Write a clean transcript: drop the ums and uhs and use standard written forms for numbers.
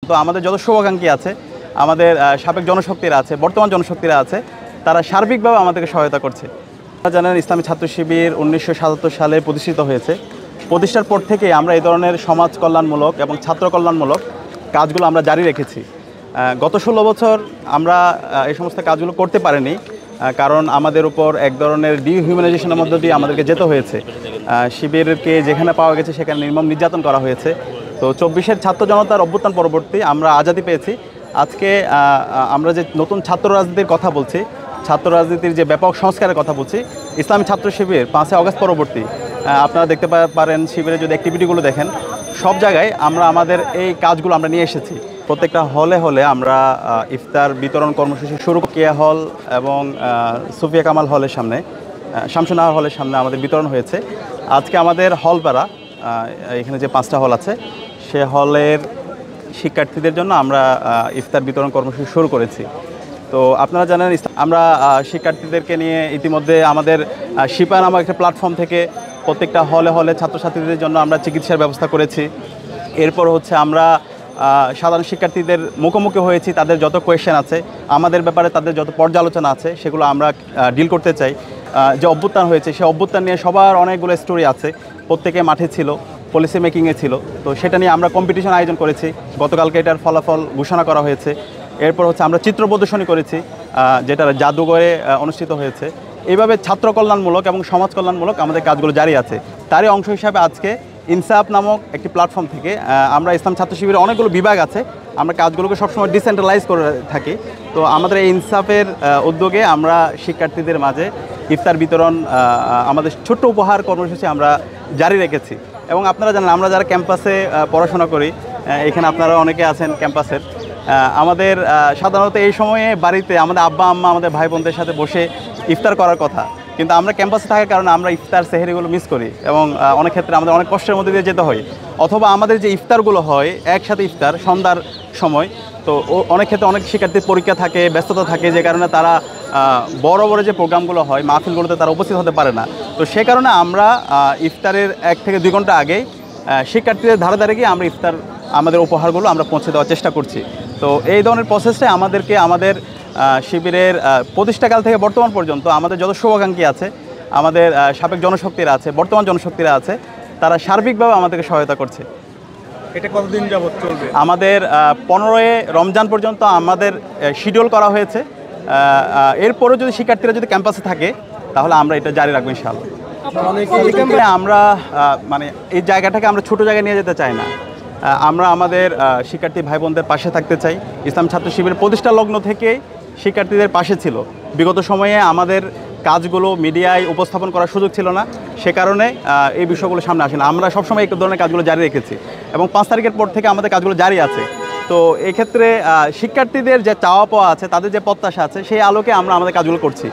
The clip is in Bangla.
তো আমাদের যত শুভাকাঙ্ক্ষী আছে, আমাদের সাবেক জনশক্তিরা আছে, বর্তমান জনশক্তিরা আছে, তারা সার্বিকভাবে আমাদেরকে সহায়তা করছে। আপনারা জানেন ইসলামী ছাত্র শিবির ১৯৭৭ সালে প্রতিষ্ঠিত হয়েছে। প্রতিষ্ঠার পর থেকে আমরা এই ধরনের সমাজ কল্যাণমূলক এবং ছাত্র কল্যাণমূলক কাজগুলো আমরা জারি রেখেছি। গত ১৬ বছর আমরা এই সমস্ত কাজগুলো করতে পারিনি, কারণ আমাদের উপর এক ধরনের ডিহিউম্যানাইজেশনের মধ্য দিয়ে আমাদেরকে যেতে হয়েছে। শিবিরকে যেখানে পাওয়া গেছে সেখানে নির্মম নির্যাতন করা হয়েছে। তো ২৪-এর ছাত্র জনতার অভ্যুত্থান পরবর্তী আমরা আজাদি পেয়েছি। আজকে আমরা যে নতুন ছাত্র রাজনীতির কথা বলছি, ছাত্র রাজনীতির যে ব্যাপক সংস্কারের কথা বলছি, ইসলামী ছাত্র শিবির ৫ই আগস্ট পরবর্তী আপনারা দেখতে পারেন, শিবিরের যদি অ্যাক্টিভিটিগুলো দেখেন, সব জায়গায় আমরা আমাদের এই কাজগুলো আমরা নিয়ে এসেছি। প্রত্যেকটা হলে হলে আমরা ইফতার বিতরণ কর্মসূচি শুরু কিয়া হল এবং সুফিয়া কামাল হলের সামনে, শামসুনাহার হলের সামনে আমাদের বিতরণ হয়েছে। আজকে আমাদের হলপাড়া, এখানে যে 5টা হল আছে, সে হলের শিক্ষার্থীদের জন্য আমরা ইফতার বিতরণ কর্মসূচি শুরু করেছি। তো আপনারা জানেন আমরা শিক্ষার্থীদেরকে নিয়ে ইতিমধ্যে আমাদের শিপা নামক একটা প্ল্যাটফর্ম থেকে প্রত্যেকটা হলে হলে ছাত্রছাত্রীদের জন্য আমরা চিকিৎসার ব্যবস্থা করেছি। এরপর হচ্ছে আমরা সাধারণ শিক্ষার্থীদের মুখোমুখি হয়েছি, তাদের যত কোয়েশ্চেন আছে, আমাদের ব্যাপারে তাদের যত পর্যালোচনা আছে, সেগুলো আমরা ডিল করতে চাই। যে অভ্যুত্থান হয়েছে, সেই অভ্যুত্থান নিয়ে সবার অনেকগুলো স্টোরি আছে, প্রত্যেকে মাঠে ছিল, পলিসি মেকিংয়ে ছিল। তো সেটা নিয়ে আমরা কম্পিটিশন আয়োজন করেছি, গতকালকে এটার ফলাফল ঘোষণা করা হয়েছে। এরপর হচ্ছে আমরা চিত্র প্রদর্শনী করেছি, যেটা জাদুঘরে অনুষ্ঠিত হয়েছে। এইভাবে ছাত্র কল্যাণমূলক এবং সমাজ কল্যাণমূলক আমাদের কাজগুলো জারি আছে। তারই অংশ হিসাবে আজকে ইনসাফ নামক একটি প্ল্যাটফর্ম থেকে আমরা ইসলাম ছাত্র শিবিরের অনেকগুলো বিভাগ আছে, আমরা কাজগুলোকে সবসময় ডিসেন্ট্রালাইজ করে থাকি। তো আমাদের এই ইনসাফের উদ্যোগে আমরা শিক্ষার্থীদের মাঝে ইফতার বিতরণ, আমাদের ছোট্ট উপহার কর্মসূচি আমরা জারি রেখেছি। এবং আপনারা জানেন, আমরা যারা ক্যাম্পাসে পড়াশোনা করি, এখানে আপনারা অনেকে আছেন ক্যাম্পাসের, আমাদের সাধারণত এই সময়ে বাড়িতে আমাদের আব্বা আম্মা আমাদের ভাই বোনদের সাথে বসে ইফতার করার কথা, কিন্তু আমরা ক্যাম্পাসে থাকার কারণে আমরা ইফতার সেহরিগুলো মিস করি এবং অনেক ক্ষেত্রে আমাদের অনেক কষ্টের মধ্যে দিয়ে যেতে হয়। অথবা আমাদের যে ইফতারগুলো হয় একসাথে ইফতার সন্ধ্যার সময়, তো অনেক ক্ষেত্রে অনেক শিক্ষার্থীর পরীক্ষা থাকে, ব্যস্ততা থাকে, যে কারণে তারা বড় বড় যে প্রোগ্রামগুলো হয় মাহফিলগুলোতে তারা উপস্থিত হতে পারে না। তো সে কারণে আমরা ইফতারের 1 থেকে 2 ঘন্টা আগেই শিক্ষার্থীদের ধারে ধারে গিয়ে আমরা ইফতার আমাদের উপহারগুলো আমরা পৌঁছে দেওয়ার চেষ্টা করছি। তো এই ধরনের প্রসেসটাই আমাদেরকে আমাদের শিবিরের প্রতিষ্ঠাকাল থেকে বর্তমান পর্যন্ত আমাদের যত শুভাকাঙ্ক্ষী আছে, আমাদের সাবেক জনশক্তিরা আছে, বর্তমান জনশক্তিরা আছে, তারা সার্বিকভাবে আমাদেরকে সহায়তা করছে। এটা কতদিন যাবত চলবে? আমাদের 15ই রমজান পর্যন্ত আমাদের শিডিউল করা হয়েছে। এরপরে যদি শিক্ষার্থীরা যদি ক্যাম্পাসে থাকে তাহলে আমরা এটা জারি রাখবো ইনশাআল্লাহ। আমরা মানে এই জায়গাটাকে আমরা ছোট জায়গায় নিয়ে যেতে চাই না, আমরা আমাদের শিক্ষার্থী ভাই বোনদের পাশে থাকতে চাই। ইসলাম ছাত্র শিবিরের প্রতিষ্ঠা লগ্ন থেকে শিক্ষার্থীদের পাশে ছিল। বিগত সময়ে আমাদের কাজগুলো মিডিয়ায় উপস্থাপন করার সুযোগ ছিল না, সে কারণে এই বিষয়গুলো সামনে আসে না। আমরা সবসময় এই ধরনের কাজগুলো জারি রেখেছি এবং 5 তারিখের পর থেকে আমাদের কাজগুলো জারি আছে। তো এক্ষেত্রে শিক্ষার্থীদের যে চাওয়া পাওয়া আছে, তাদের যে প্রত্যাশা আছে, সেই আলোকে আমরা আমাদের কাজগুলো করছি।